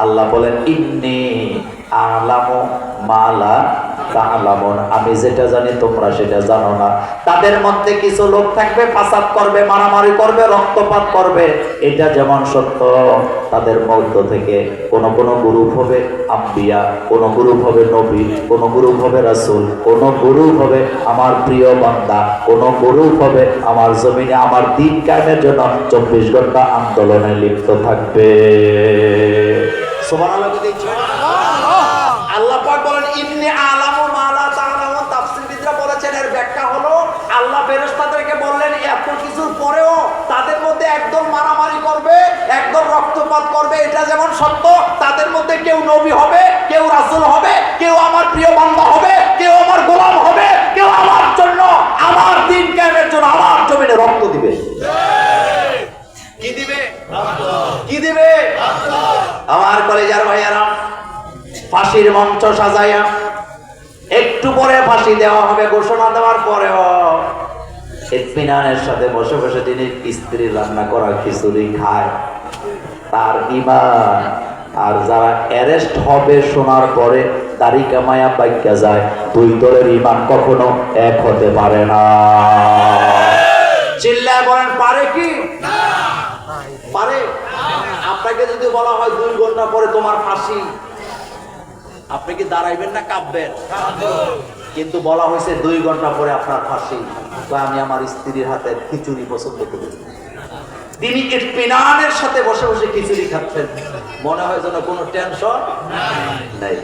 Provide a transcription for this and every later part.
আল্লাহ বলেন ইন্নী আ'লামু মা লা তা'লামুন, আমি যেটা জানি তোমরা সেটা জানো না। তাদের মধ্যে কিছু লোক থাকবে ফাসাদ করবে, মারামারি করবে, রক্তপাত করবে, এটা যেমন সত্য। তাদের মধ্য থেকে কোন কোন গ্রুপ হবে আম্বিয়া, কোন গ্রুপ হবে নবী, কোন গ্রুপ হবে রাসূল, কোন গ্রুপ হবে আমার প্রিয় বান্দা, কোন গ্রুপ হবে আমার জমিনে আমার দ্বীন কায়েমের জন্য 24 ঘন্টা আন্দোলনে লিপ্ত থাকবে। সুবহানাল্লাহ। আল্লাহ পাক বলেন ইন্নী আ'লামু মা লা তা'লামুন। তাফসীরবিদরা বলেছেন এর ব্যাখ্যা হলো আল্লাহ ফেরেশতাদেরকে বললেন এত কিছুর পরেও তাদের মধ্যে একদল মারামারি করবে, একদল রক্তপাত করবে, এটা যেমন সত্য। তাদের মধ্যে কেউ নবী হবে, কেউ রাসূল হবে, কেউ আমার প্রিয় বান্দা হবে, কেউ আমার গোলাম হবে, কেউ আমার জন্য আমার দ্বীন কায়েমের জন্য আমার জমিনে রক্ত দিবে। কি দিবে? কি দিবে? আমার কলেজার ভাইয়ারা, ফাঁসির মঞ্চ সাজাইয়া একটু পরে ফাঁসি দেওয়া হবে ঘোষণা দেওয়ার পরেও ইতমিনানের সাথে বসে বসে যিনি স্ত্রী রান্না করা খিচুড়ি খায় তার ঈমান, আর যারা অ্যারেস্ট হবে শোনার পরে দাড়ি কামায়া বাইকা যায়, দুই দলের ঈমান কখনো এক হতে পারে না। চিল্লায় বলেন পারে কি? পারে? আপনাকে যদি বলা হয় 2 ঘন্টা পরে তোমার ফাঁসি, আপনি কি দাঁড়াইবেন না কাঁপবেন? কিন্তু বলা হয়েছে 2 ঘন্টা পরে আপনার ফাঁসি, তো আমি আমার স্ত্রীর হাতের খিচুড়ি পছন্দ করি। তিনি ইতমিনানের সাথে বসে বসে খিচুড়ি খাচ্ছেন, মনে হয় যেন কোনো টেনশন নাই।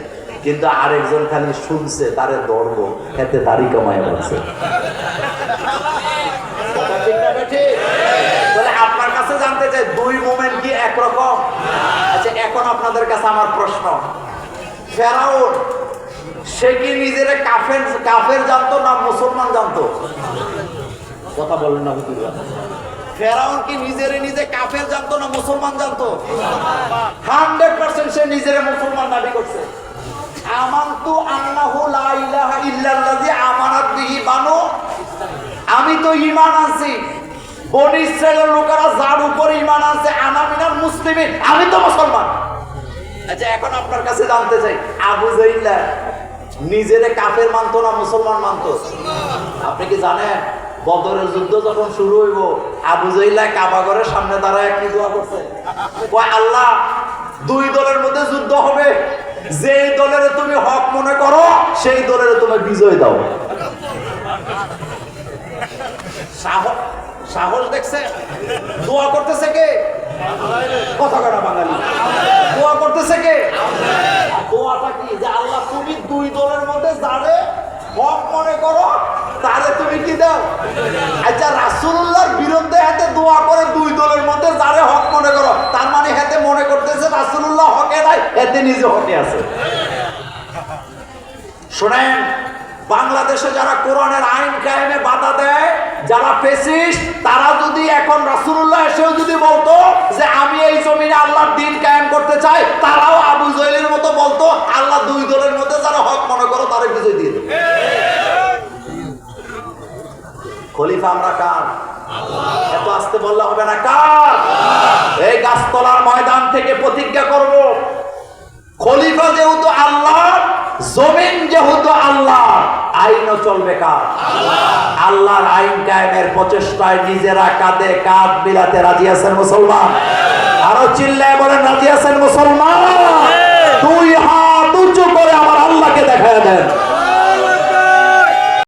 কিন্তু আরেকজন খালি শুনছে, তারে ধরবো, এতে দাড়ি কামায় বলছে। আপনার কাছে জানতে চাই 2 মোমেন্ট কি একরকম? আচ্ছা, এখন আপনাদের কাছে আমার প্রশ্ন, ফেরাউন সে কি নিজের কাফের জানতো না মুসলমান জানতো? কথা বলেন না হুজুর। ফেরাউন কি নিজে কাফের জানতো না মুসলমান জানতো? 100% সে নিজের মুসলমান দাবি করছে। আমানতু আন্নাহু লা ইলাহা ইল্লাল্লাযী আমানাত বিহি বানু, আমি তো ঈমান আনছি, বনি ইসরাইলের লোকেরা যার উপর ঈমান আনছে, আনা মিনাল মুসলিমিন, আমি তো মুসলমান। আচ্ছা, এখন আপনার কাছে জানতে চাই, আবু জাইল নিজেরে কাফের মানতো না মুসলমান মানতো? আপনি কি জানেন বদরের যুদ্ধ যখন শুরু হইব, আবু জাইল কাবা ঘরের সামনে দাঁড়ায় কি দোয়া করছে? কয় আল্লাহ, 2 দলের মধ্যে যুদ্ধ হবে, যেই দলের তুমি হক মনে করো সেই দলের তুমি বিজয় দাও। সাহস দেখছে? দোয়া করতেছে কে? কথা কয় না বাঙালি। দোয়া করতেছে কে? দোয়াটা কি? যে আল্লাহ তুমি 2 দলের মধ্যে যারে হক মনে করো তারে তুমি কি দাও। আচ্ছা, রাসূলুল্লাহর বিরুদ্ধে হাতে দোয়া করে 2 দলের মধ্যে যারে হক মনে করো, তার মানে হাতে মনে করতেছে রাসূলুল্লাহ হকে নাই, এতে নিজে হকে আছে। শোনেন, বাংলাদেশে যারা কোরআনের আইন কায়েমে বাধা দেয়, যারা ফ্যাসিস্ট, তারা যদি এখন রাসূলুল্লাহ এসেও যদি বলতো যে আমি এই জমিনে আল্লাহর দ্বীন কায়েম করতে চাই, তারাও আবু জাহেলের মতো বলতো আল্লাহ 2 দলের মধ্যে যারা হক মনে করো তারা বিজয় দিয়ে দেবে। খলিফা আমরা কার? এত আসতে বললে হবে না, কার? এই গাছতলার ময়দান থেকে প্রতিজ্ঞা করব, খলিফা যেহেতু আল্লাহ, জমিন যেহেতু আল্লাহ, আইনও চলবে কার? আল্লাহর আইন কায়েমের প্রচেষ্টায় নিজেরা কাঁধে কাঁধ মিলাতে রাজি আছেন মুসলমান? আরো চিল্লায় বলেন রাজি আছেন মুসলমান?